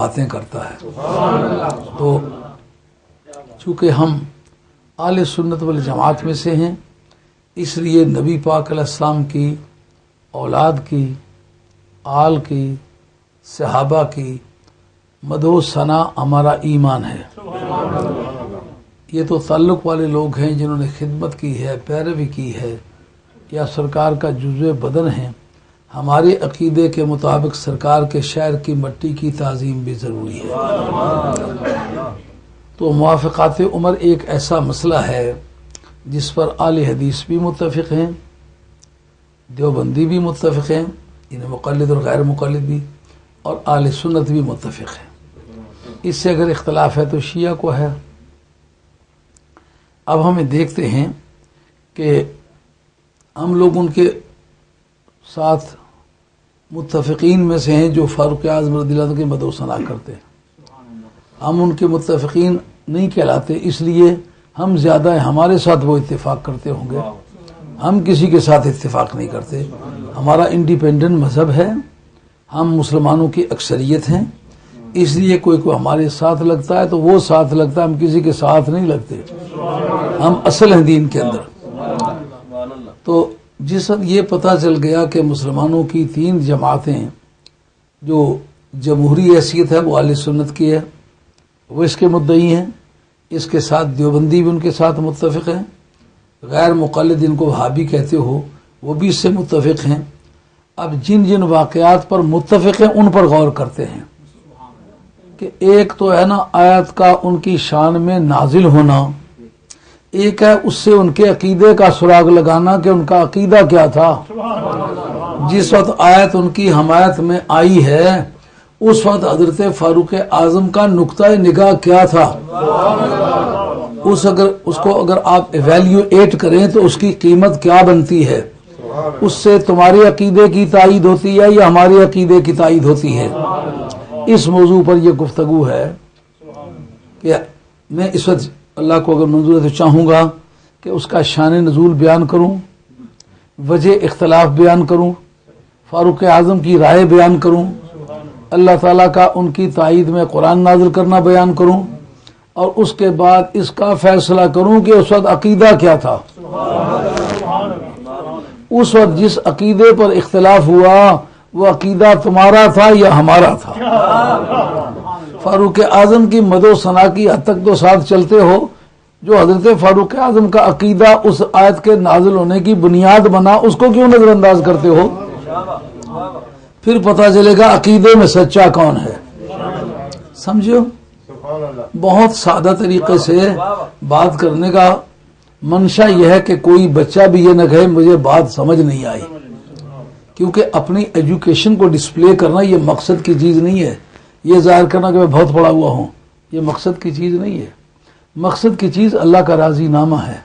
बातें करता है। तो चूँकि हम आले सुन्नत वल जमात में से हैं, इसलिए नबी पाक अलैहिस्सलाम की औलाद की, आल की, सहाबा की मदो सना हमारा ईमान है। ये तो ताल्लुक़ वाले लोग हैं जिन्होंने खिदमत की है, पैरवी की है, या सरकार का जुज़्वे बदन है। हमारे अकीदे के मुताबिक सरकार के शहर की मट्टी की ताज़ीम भी ज़रूरी है। तो मुवाफ़क़ात उमर एक ऐसा मसला है जिस पर आले हदीस भी मुत्तफ़िक़ हैं, देवबंदी भी मुत्तफ़िक़ हैं, इन्हें मुक़ल्लिद और गैर मुक़ल्लिद भी, और आले सुन्नत भी मुत्तफ़िक़ हैं। इससे अगर इख्तलाफ है तो शिया को है। अब हमें देखते हैं कि हम लोग उनके साथ मुत्तफ़िक़ीन में से हैं जो फ़ारूक़ आज़म रज़ियल्लाहु अन्हु की मदो सना करते हैं। हम उनके मुत्तफ़िक़ीन नहीं कहलाते, इसलिए हम ज़्यादा हमारे साथ वो इत्तेफाक करते होंगे, हम किसी के साथ इत्तेफाक नहीं करते। हमारा इंडिपेंडेंट मज़हब है, हम मुसलमानों की अक्सरियत हैं, इसलिए कोई हमारे साथ लगता है तो वो साथ लगता है, हम किसी के साथ नहीं लगते, हम असल हैं दीन के अंदर। तो जिस वक्त ये पता चल गया कि मुसलमानों की 3 जमातें जो जमहूरी हैसियत है वो अहले सुन्नत की है, वो इसके मुद्दई हैं, इसके साथ देवबंदी भी उनके साथ मुत्तफ़िक़ हैं, गैर मुक़ल्लिद जिनको वहाबी कहते हो वो भी इससे मुत्तफ़िक़ हैं। अब जिन जिन वाक़यात पर मुत्तफ़िक़ हैं उन पर गौर करते हैं कि एक तो है ना आयत का उनकी शान में नाजिल होना, एक है उससे उनके अकीदे का सुराग लगाना कि उनका अकीदा क्या था। जिस वक्त आयत उनकी हमायत में आई है उस वक्त हज़रत फ़ारूक़ आज़म का नुक्ता निगाह क्या था, उसको अगर आप एवेल्यूएट करें तो उसकी कीमत क्या बनती है, उससे तुम्हारे अकीदे की तायीद होती है या हमारे अकीदे की तायीद होती है। इस मौजू पर यह गुफ्तगू है कि मैं इस वक्त अल्लाह को अगर मंजूर है तो चाहूँगा कि उसका शान नज़ूल बयान करूँ, वजह इख्तलाफ बयान करूँ, फ़ारूक़ आज़म की राय बयान करूँ, अल्लाह ताला का उनकी तायीद में कुरान नाज़िल करना बयान करूँ, और उसके बाद इसका फैसला करूँ कि उस वक्त अकीदा क्या था। उस वक्त जिस अकीदे पर इख्तलाफ हुआ वो अकीदा तुम्हारा था या हमारा था। फ़ारूक़ आज़म की मदो सना की हद तक तो साथ चलते हो, जो हज़रत फ़ारूक़ आज़म का अकीदा उस आयत के नाजिल होने की बुनियाद बना, उसको क्यों नज़रअंदाज करते हो। फिर पता चलेगा अकीदे में सच्चा कौन है। समझो, बहुत सादा तरीके से बात करने का मंशा यह है कि कोई बच्चा भी ये न कहे मुझे बात समझ नहीं आई, क्योंकि अपनी एजुकेशन को डिस्प्ले करना ये मकसद की चीज़ नहीं है। ये जाहिर करना कि मैं बहुत पढ़ा हुआ हूँ, ये मकसद की चीज़ नहीं है। मकसद की चीज़ अल्लाह का राजी नामा है,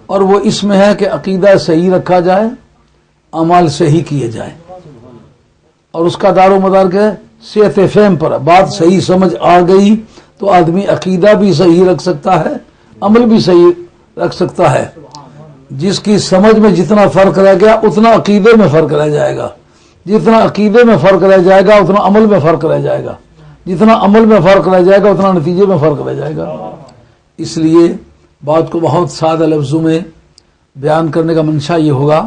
और वो इसमें है कि अकीदा सही रखा जाए, अमाल सही किए जाए, और उसका दारो मदार क्या है, सेहत फ़हम पर। बात सही समझ आ गई तो आदमी अकीदा भी सही रख सकता है, अमल भी सही रख सकता है। जिसकी समझ में जितना फ़र्क रह गया उतना अकीदे में फ़र्क रह जाएगा, जितना अकीदे में फ़र्क रह जाएगा उतना अमल में फ़र्क रह जाएगा, जितना अमल में फ़र्क रह जाएगा उतना नतीजे में फ़र्क रह जाएगा। इसलिए बात को बहुत सादा लफ्ज़ों में बयान करने का मंशा ये होगा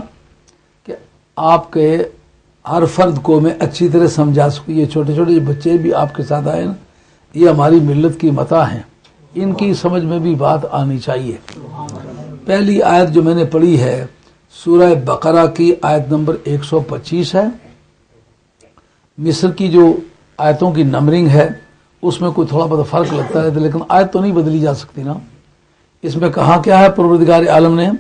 कि आपके हर फर्द को मैं अच्छी तरह समझा सकूँ। ये छोटे छोटे बच्चे भी आपके साथ आए ना, ये हमारी मिल्लत की मता हैं, इनकी समझ में भी बात आनी चाहिए। पहली आयत जो मैंने पढ़ी है सूरह बकरा की आयत नंबर 125 है। मिस्र की जो आयतों की नंबरिंग है उसमें कोई थोड़ा बहुत फ़र्क लगता है, लेकिन आयत तो नहीं बदली जा सकती ना। इसमें कहा क्या है परवरदिगार आलम ने,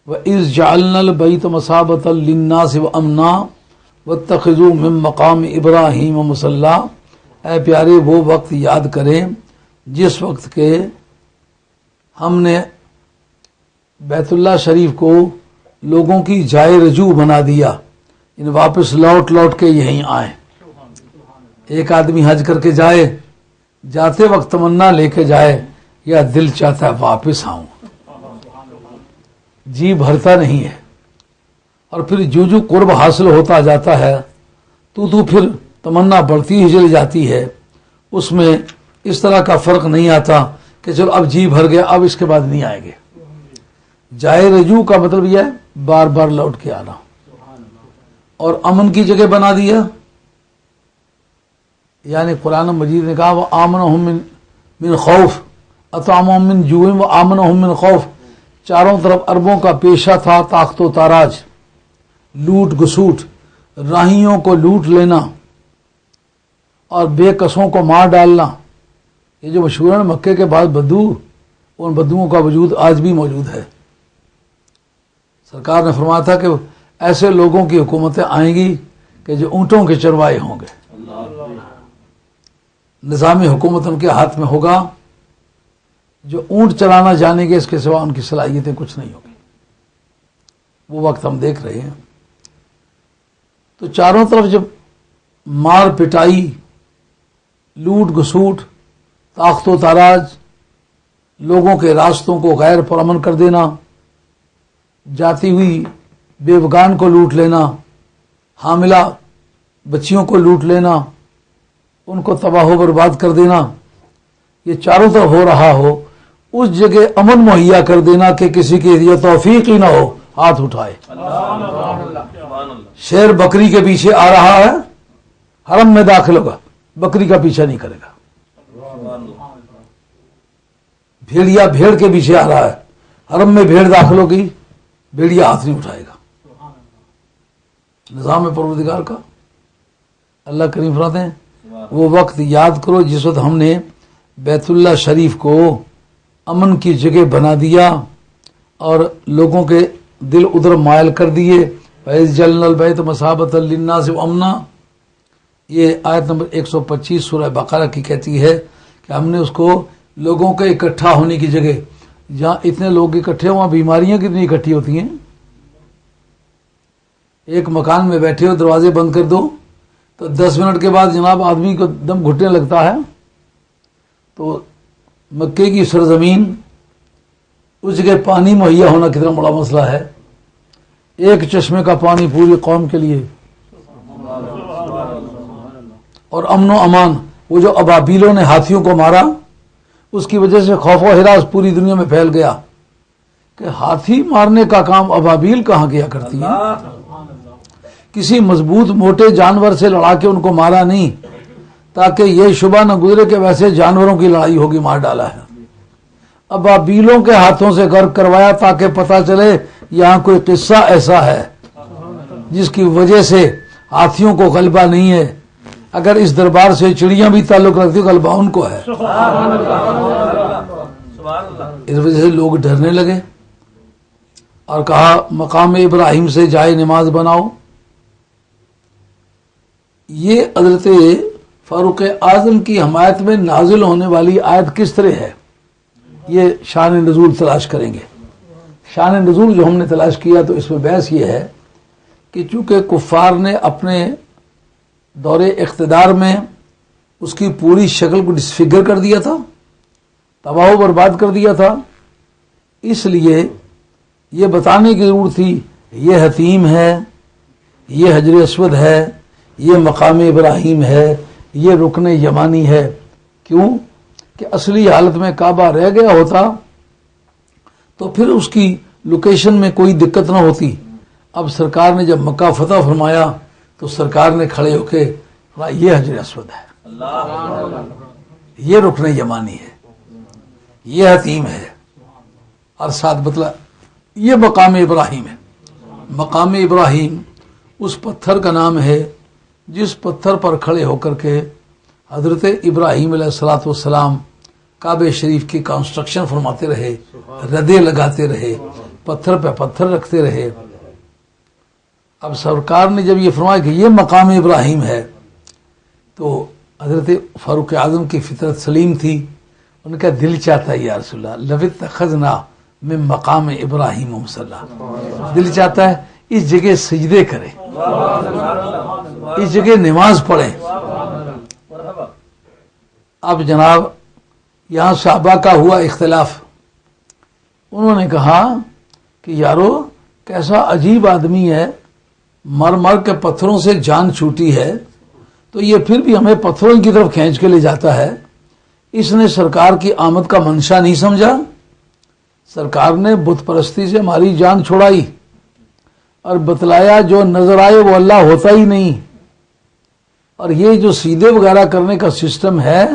व इज़ जअलनल बैत मसाबतल लिन्नास व अमना वत्तखिज़ू मिन मकाम इब्राहीम मुसल्ला। ऐ प्यारे वो वक्त याद करें जिस वक्त के हमने बैतुल्लाह शरीफ को लोगों की जाए रजू बना दिया, इन वापस लौट लौट के यहीं आए। एक आदमी हज करके जाए, जाते वक्त तमन्ना लेके जाए या दिल चाहता है वापस आऊं, जी भरता नहीं है। और फिर जो जो कुर्ब हासिल होता जाता है तो फिर تمنا بڑھتی ہی چلی جاتی ہے، اس میں اس طرح کا فرق نہیں آتا کہ چلو اب جی بھر گیا، اب اس کے بعد نہیں آئیں گے۔ جائے رجوع کا مطلب یہ ہے بار بار لوٹ کے آنا، اور امن کی جگہ بنا دیا، یعنی قرآن مجید نے کہا وَآمَنَهُم من خوف اطعمهم من جوع وآمنهم من خوف، چاروں طرف عربوں کا پیشہ تھا طاقت و تاراج، لوٹ گسوٹ، راہیوں کو لوٹ لینا اور بے کسوں کو مار ڈالنا۔ یہ جو مشہور ہے مکے کے بعد بدو، ان بدوؤں کا وجود آج بھی موجود ہے۔ سرکار نے فرمایا تھا کہ ایسے لوگوں کی حکومتیں آئیں گی کہ جو اونٹوں کے چروائے ہوں گے، نظام حکومت ان کے ہاتھ میں ہوگا، جو اونٹ چلانا جانیں گے، اس کے سوا ان کی صلاحیتیں کچھ نہیں ہوگی۔ وہ وقت ہم دیکھ رہے ہیں۔ تو چاروں طرف جب مار پٹائی، لوٹ گسوٹ، طاقت و تاراج، لوگوں کے راستوں کو غیر پرامن کر دینا، جاتی ہوئی بیوگان کو لوٹ لینا، حاملہ بچیوں کو لوٹ لینا، ان کو تباہ و برباد کر دینا، یہ چاروں طرف ہو رہا ہو، اس جگہ امن مہیا کر دینا کہ کسی کی یہ توفیق ہی نہ ہو ہاتھ اٹھائے۔ شیر بکری کے پیچھے آ رہا ہے، حرم میں داخل ہوگا، بکری کا پیچھا نہیں کرے گا۔ بھیڑیا بھیڑ کے پیچھے آ رہا ہے، حرم میں بھیڑ داخل ہوگی، بھیڑیا ہاتھ نہیں اٹھائے گا۔ نظام پروردگار کا اللہ کریم فرماتے ہیں وہ وقت یاد کرو جس وقت ہم نے بیت اللہ شریف کو امن کی جگہ بنا دیا اور لوگوں کے دل ادھر مائل کر دیے۔ فَإِذْ جَعَلْنَا الْبَيْتَ مَثَابَةً لِلنَّاسِ وَأَمْنًا، یہ آیت نمبر 125 سورہ بقرہ کی کہتی ہے کہ ہم نے اس کو لوگوں کے اکٹھا ہونے کی جگہ، جہاں اتنے لوگ اکٹھے وہاں بیماریاں کتنی اکٹھی ہوتی ہیں۔ ایک مکان میں بیٹھے ہو، دروازے بند کر دو تو 10 منٹ کے بعد جناب آدمی کو دم گھٹنے لگتا ہے۔ تو مکے کی سرزمین، اس جگہ پانی مہیا ہونا کتنا بڑا مسئلہ ہے۔ ایک چشمے کا پانی پوری قوم کے لیے، اور امن و امان۔ وہ جو ابابیلوں نے ہاتھیوں کو مارا، اس کی وجہ سے خوف و ہراس پوری دنیا میں پھیل گیا کہ ہاتھی مارنے کا کام ابابیل کہاں کیا کرتی ہے۔ کسی مضبوط موٹے جانور سے لڑا کے ان کو مارا نہیں، تاکہ یہ شبہ نہ گزرے کہ ویسے جانوروں کی لڑائی ہوگی، مار ڈالا ہے۔ ابابیلوں کے ہاتھوں سے غرق کروایا تاکہ پتہ چلے یہاں کوئی قصہ ایسا ہے جس کی وجہ سے ہاتھیوں کو غلبہ نہیں ہے۔ اگر اس دربار سے چڑیاں بھی تعلق رکھتی، غلبہ ان کو ہے۔ اس وجہ سے لوگ ڈرنے لگے اور کہا مقام ابراہیم سے جائے نماز بناؤ۔ یہ حضرت فاروق اعظم کی حمایت میں نازل ہونے والی آیت کس طرح ہے، یہ شان نزول تلاش کریں گے۔ شان نزول جو ہم نے تلاش کیا تو اس میں بحث یہ ہے کہ چونکہ کفار نے اپنے دور اقتدار میں اس کی پوری شکل کو ڈسفگر کر دیا تھا، تباہ و برباد کر دیا تھا، اس لیے یہ بتانے کی ضرورت تھی یہ حتیم ہے، یہ حجر اسود ہے، یہ مقام ابراہیم ہے، یہ رکن یمانی ہے۔ کیوں کہ اصلی حالت میں کعبہ رہ گیا ہوتا تو پھر اس کی لوکیشن میں کوئی دقت نہ ہوتی۔ اب سرکار نے جب مکہ فتح فرمایا تو سرکار نے کھڑے ہو کے یہ حجر اسود ہے، یہ رکن یمانی ہے، یہ حتیم ہے، اور ساتھ بتلا یہ مقام ابراہیم ہے۔ مقام ابراہیم اس پتھر کا نام ہے جس پتھر پر کھڑے ہو کر کے حضرت ابراہیم علیہ الصلوۃ والسلام کعبہ شریف کی کنسٹرکشن فرماتے رہے، ردے لگاتے رہے، پتھر پہ پتھر رکھتے رہے۔ اب سرکار نے جب یہ فرمایا کہ یہ مقام ابراہیم ہے تو حضرت فاروق اعظم کی فطرت سلیم تھی، ان کا دل چاہتا ہے یا رسول اللہ لو اتخذنا من مقام ابراہیم مصلی، دل چاہتا ہے اس جگہ سجدے کریں، اس جگہ نماز پڑھیں۔ اب جناب یہاں صحابہ کا ہوا اختلاف، انہوں نے کہا کہ یارو کیسا عجیب آدمی ہے، مر مر کے پتھروں سے جان چھوٹی ہے تو یہ پھر بھی ہمیں پتھروں کی طرف کھینچ کے لے جاتا ہے. اس نے سرکار کی آمد کا منشا نہیں سمجھا. سرکار نے بت پرستی سے ہماری جان چھڑائی اور بتلایا جو نظر آئے وہ اللہ ہوتا ہی نہیں. اور یہ جو سیدھے وغیرہ کرنے کا سسٹم ہے